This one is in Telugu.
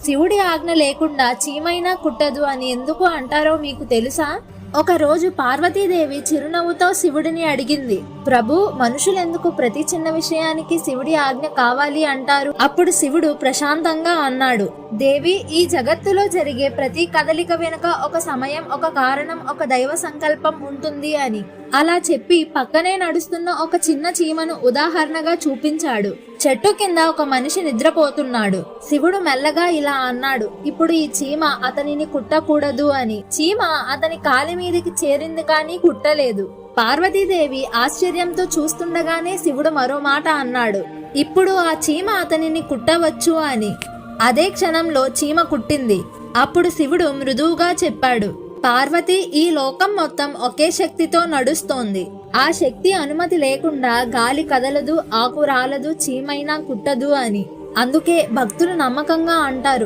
శివుడి ఆజ్ఞ లేకుండా చీమైనా కుట్టదు అని ఎందుకు అంటారో మీకు తెలుసా? ఒక రోజు పార్వతీదేవి చిరునవ్వుతో శివుడిని అడిగింది, ప్రభు, మనుషులెందుకు ప్రతి చిన్న విషయానికి శివుడి ఆజ్ఞ కావాలి అంటారు? అప్పుడు శివుడు ప్రశాంతంగా అన్నాడు, దేవి, ఈ జగత్తులో జరిగే ప్రతి కదలిక వెనుక ఒక సమయం, ఒక కారణం, ఒక దైవ సంకల్పం ఉంటుంది అని. అలా చెప్పి పక్కనే నడుస్తున్న ఒక చిన్న చీమను ఉదాహరణగా చూపించాడు. చెట్టు కింద ఒక మనిషి నిద్రపోతున్నాడు. శివుడు మెల్లగా ఇలా అన్నాడు, ఇప్పుడు ఈ చీమ అతనిని కుట్టకూడదు అని. చీమ అతని కాలి మీదికి చేరింది కానీ కుట్టలేదు. పార్వతీదేవి ఆశ్చర్యంతో చూస్తుండగానే శివుడు మరో మాట అన్నాడు, ఇప్పుడు ఆ చీమ అతనిని కుట్టవచ్చు అని. అదే క్షణంలో చీమ కుట్టింది. అప్పుడు శివుడు మృదువుగా చెప్పాడు, పార్వతి, ఈ లోకం మొత్తం ఒకే శక్తితో నడుస్తోంది. ఆ శక్తి అనుమతి లేకుండా గాలి కదలదు, ఆకు రాలదు, చీమైనా కుట్టదు అని. అందుకే భక్తులు నమ్మకంగా అంటారు,